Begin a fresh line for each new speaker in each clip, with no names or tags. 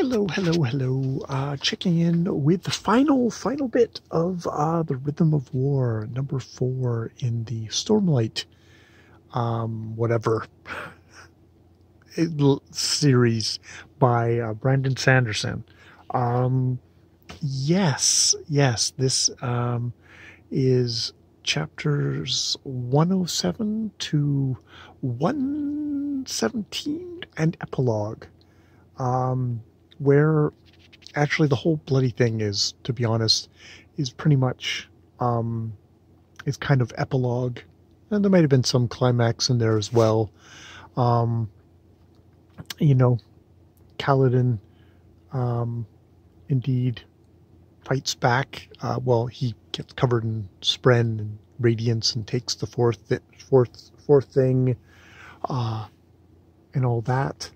Hello, hello, hello. Checking in with the final bit of the Rhythm of War, number 4 in the Strmlght, whatever series by Brandon Sanderson. Yes, this is chapters 107 to 117 and epilogue. Where actually the whole bloody thing is, to be honest, is pretty much, it's kind of epilogue. And there might have been some climax in there as well. Kaladin, indeed fights back. He gets covered in spren and radiance and takes the fourth thing, and all that.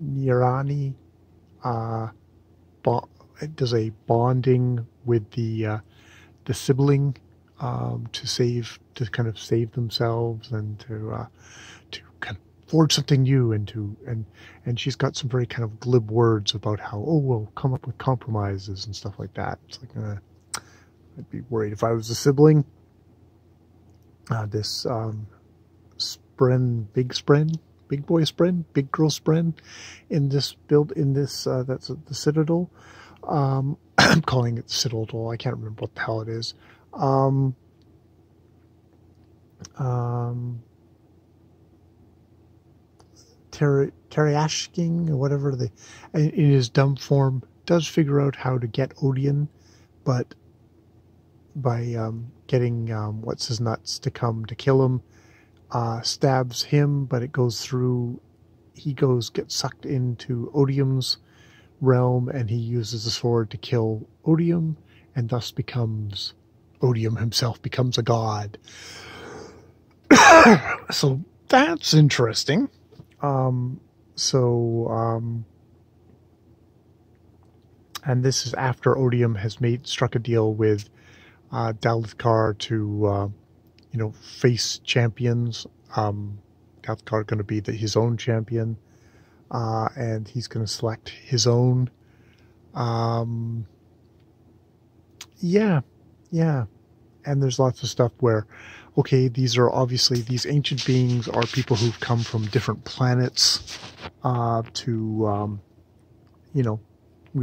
Nirani does a bonding with the sibling to kind of save themselves and to kind of forge something new, and she's got some very kind of glib words about how we'll come up with compromises and stuff like that. It's like I'd be worried if I was a sibling. This big boy spren, big girl spren in this that's the Citadel. I'm calling it the Citadel. I can't remember what the hell it is. Teriyashking, or whatever, in his dumb form, does figure out how to get Odion, but by getting what's his nuts to come to kill him, stabs him, but it goes through. He gets sucked into Odium's realm, and he uses the sword to kill Odium, and thus Odium himself becomes a god. So that's interesting. And this is after Odium has struck a deal with Dalithkar to face champions. Dalithkar going to be his own champion, and he's going to select his own. Yeah. And there's lots of stuff where, okay, these ancient beings are people who've come from different planets. We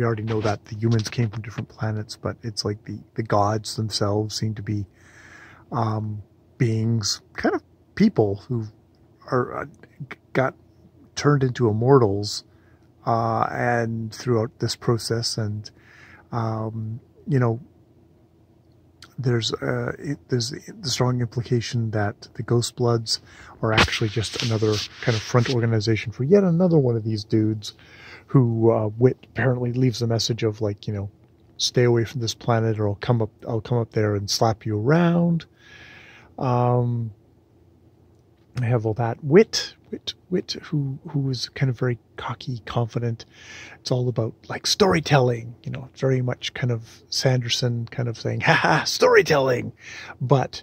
already know that the humans came from different planets, but it's like the gods themselves seem to be beings, kind of people who got turned into immortals, and throughout this process, and there's the strong implication that the Ghost Bloods are actually just another kind of front organization for yet another one of these dudes who Wit apparently leaves a message of, like, stay away from this planet, or I'll come up there and slap you around. I have all that. Wit, who is kind of very cocky, confident. It's all about, like, storytelling, very much kind of Sanderson kind of saying, haha, storytelling, but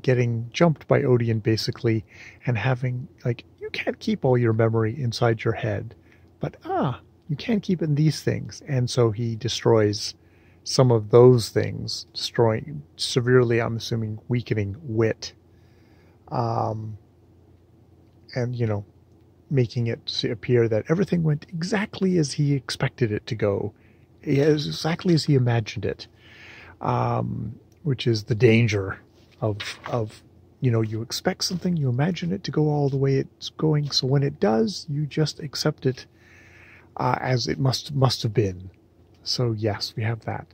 getting jumped by Odion basically, and having, like, you can't keep all your memory inside your head, but you can keep it in these things. And so he destroys some of those things, destroying severely, I'm assuming, weakening Wit, and making it appear that everything went exactly as he expected it to go, exactly as he imagined it, which is the danger of you expect something, you imagine it to go all the way it's going, so when it does, you just accept it as it must have been. So yes, we have that.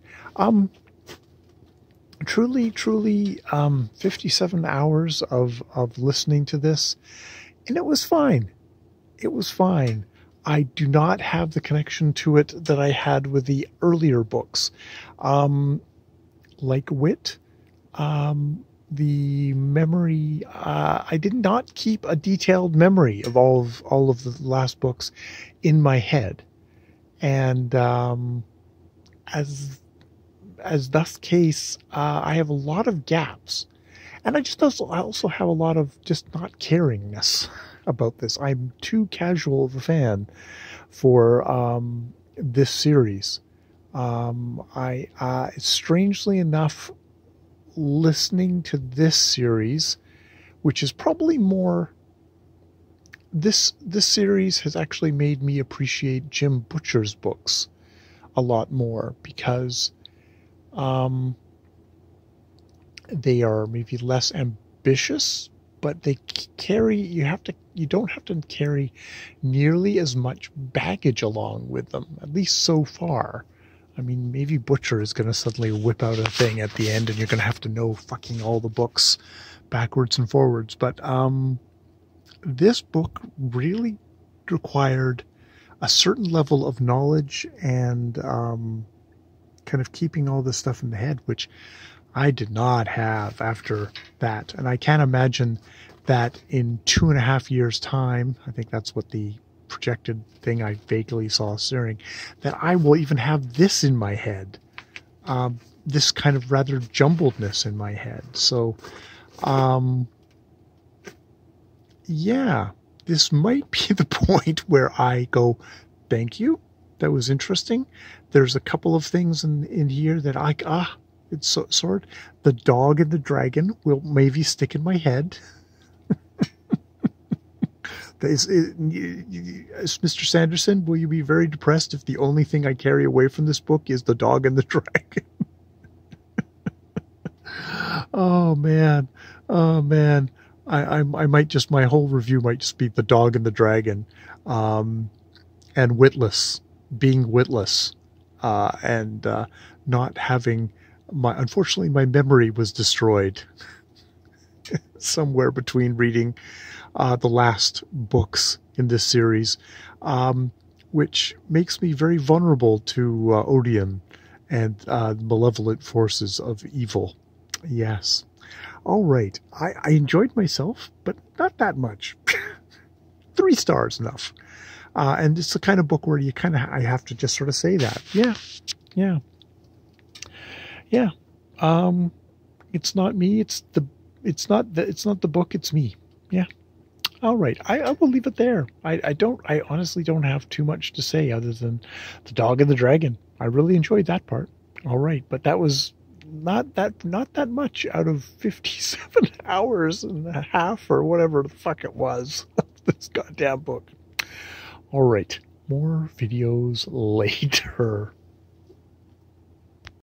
Truly, 57 hours of listening to this, and it was fine. I do not have the connection to it that I had with the earlier books. Like Wit, the memory, I did not keep a detailed memory of all of the last books in my head. And as thus case, I have a lot of gaps. And I also have a lot of just not caringness about this. I'm too casual of a fan for this series. Strangely enough, listening to this series, which is probably more, this series has actually made me appreciate Jim Butcher's books a lot more, because they are maybe less ambitious, but they carry, you don't have to carry nearly as much baggage along with them, at least so far. I mean, maybe Butcher is going to suddenly whip out a thing at the end and you're going to have to know fucking all the books backwards and forwards. But this book really required a certain level of knowledge and kind of keeping all this stuff in the head, which I did not have after that. And I can't imagine that in 2.5 years' time, I think that's what the projected thing I vaguely saw staring, that I will even have this in my head, this kind of rather jumbledness in my head. So, yeah, this might be the point where I go, thank you, that was interesting. There's a couple of things in here that it's sort of, the dog and the dragon will maybe stick in my head. Mr. Sanderson, will you be very depressed if the only thing I carry away from this book is the dog and the dragon? Oh man, I might just, my whole review might just be the dog and the dragon, and witless, being witless, and not having unfortunately my memory was destroyed somewhere between reading the last books in this series, which makes me very vulnerable to Odeon and malevolent forces of evil. Yes. All right. I enjoyed myself, but not that much. 3 stars enough. And it's the kind of book where you I have to just sort of say that. Yeah. It's not me. It's not the book. It's me. Yeah. All right. I will leave it there. I honestly don't have too much to say other than the dog and the dragon. I really enjoyed that part. All right. But that was not that much out of 57 hours and a half or whatever the fuck it was. This goddamn book. All right. More videos later.